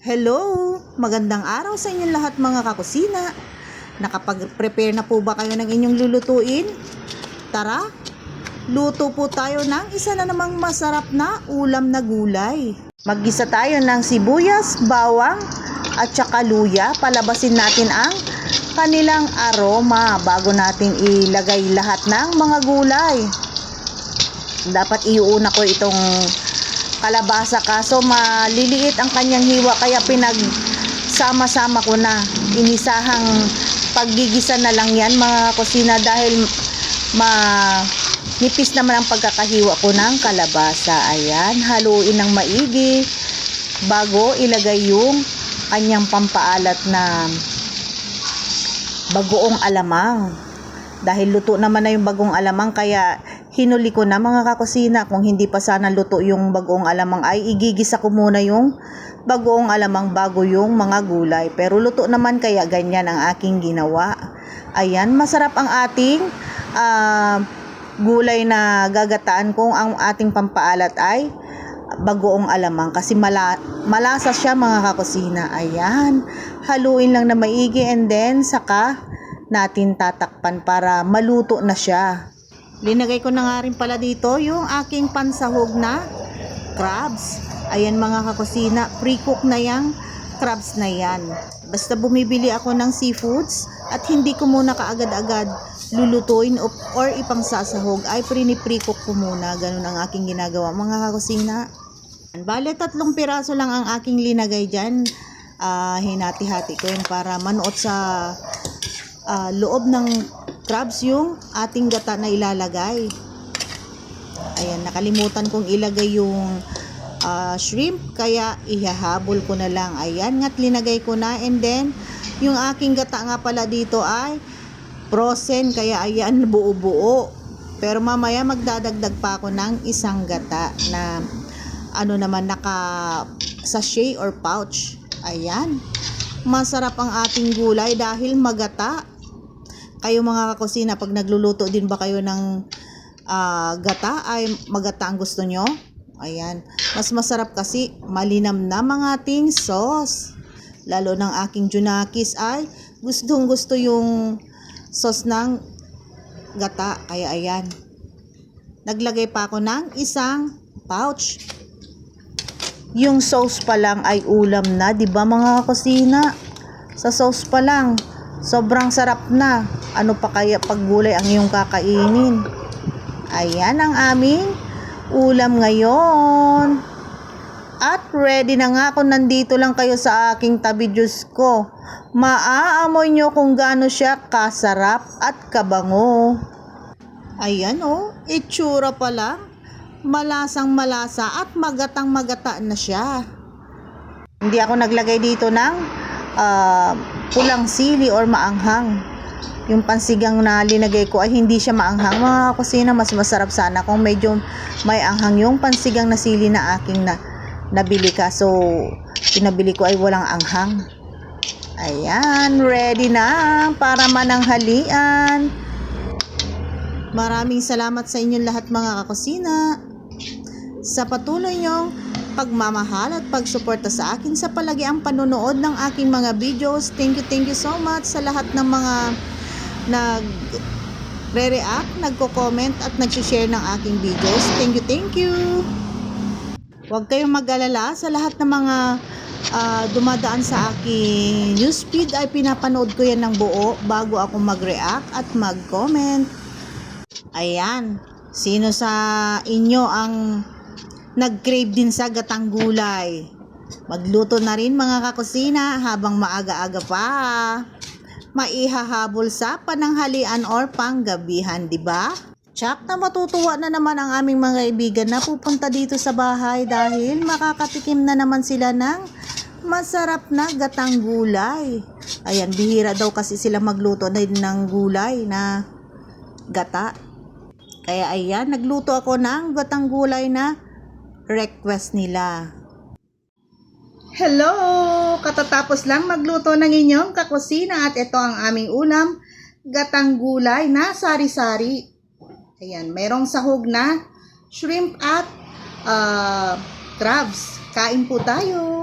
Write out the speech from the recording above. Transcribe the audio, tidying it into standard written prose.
Hello! Magandang araw sa inyong lahat mga kakusina. Nakapag-prepare na po ba kayo ng inyong lulutuin? Tara, luto po tayo ng isa na namang masarap na ulam na gulay. Maggisa tayo ng sibuyas, bawang at saka luya. Palabasin natin ang kanilang aroma bago natin ilagay lahat ng mga gulay. Dapat iuuna ko itong kalabasa kaso maliliit ang kanyang hiwa kaya pinagsama-sama ko na. Inisahang paggigisa na lang yan mga kusina dahil nipis naman ang pagkakahiwa ko ng kalabasa. Ayan, haluin ng maigi bago ilagay yung kanyang pampaalat na bagoong alamang. Dahil luto naman na yung bagong alamang kaya hinuli ko na mga kakusina. Kung hindi pa sana luto yung bagoong alamang ay igigisa ko muna yung bagoong alamang bago yung mga gulay. Pero luto naman kaya ganyan ang aking ginawa. Ayan, masarap ang ating gulay na gagataan kung ang ating pampaalat ay bagoong alamang. Kasi malasa siya mga kakusina. Ayan, haluin lang na maigi and then saka natin tatakpan para maluto na siya. Linagay ko na nga rin pala dito yung aking pansahog na crabs. Ayan mga kakusina, pre-cook na yung crabs na yan. Basta bumibili ako ng seafoods at hindi ko muna kaagad-agad lulutuin or ipangsasahog ay pre-cook ko muna. Ganun ang aking ginagawa mga kakusina. Bale, 3 piraso lang ang aking linagay dyan. Hinati-hati ko yun para manuot sa loob ng crabs yung ating gata na ilalagay. Ayan, nakalimutan kong ilagay yung shrimp kaya ihahabol ko na lang. Ayan, nga't linagay ko na and then yung aking gata nga pala dito ay frozen kaya ayan, buo-buo. Pero mamaya magdadagdag pa ako ng isang gata na naka sachet or pouch. Ayan, masarap ang ating gulay dahil magata. Kayo mga kakusina, pag nagluluto din ba kayo ng gata, ay magata ang gusto nyo? Ayan, mas masarap kasi malinamnam ang ating sauce. Lalo ng aking junakis ay gustong gusto yung sauce ng gata. Kaya ayan, naglagay pa ako ng isang pouch. Yung sauce pa lang ay ulam na, 'di ba mga kakusina? Sa sauce pa lang sobrang sarap na. Ano pa kaya pag gulay ang iyong kakainin? Ayan ang aming ulam ngayon. At ready na nga ako, nandito lang kayo sa aking tabi. Diyos ko, maaamoy nyo kung gaano siya kasarap at kabango. Ayan itsura pa lang. Malasang malasa at magatang magata na siya. Hindi ako naglagay dito ng pulang sili or maanghang. Yung pansigang na linagay ko ay hindi siya maanghang mga kusina. Mas masarap sana kung medyo may anghang yung pansigang na sili na aking nabili ka. So pinabili ko ay walang anghang. Ayan, ready na para mananghalian. Maraming salamat sa inyong lahat mga kakusina sa patuloy nyong pagmamahal at pagsuporta sa akin sa palagiang panonood ng aking mga videos. Thank you so much sa lahat ng mga nagre-react, nagko-comment at nag-share ng aking videos. Thank you. Huwag kayong mag-alala sa lahat ng mga dumadaan sa aking newsfeed ay pinapanood ko yan ng buo bago ako mag-react at mag-comment. Ayan, sino sa inyo ang nag-crave din sa gatang gulay? Magluto na rin mga kakusina habang maaga-aga pa. Maihahabol sa pananghalian or panggabihan, di ba? Tsak na matutuwa na naman ang aming mga kaibigan na pupunta dito sa bahay dahil makakatikim na naman sila ng masarap na gatang gulay. Ayan, bihira daw kasi sila magluto na ng gulay na gata. Kaya ayan, nagluto ako ng gatang gulay na request nila. Hello! Katatapos lang magluto ng inyong kakusina at ito ang aming ulam, gatang gulay na sari-sari. Ayan, mayroong sahog na shrimp at crabs. Kain po tayo!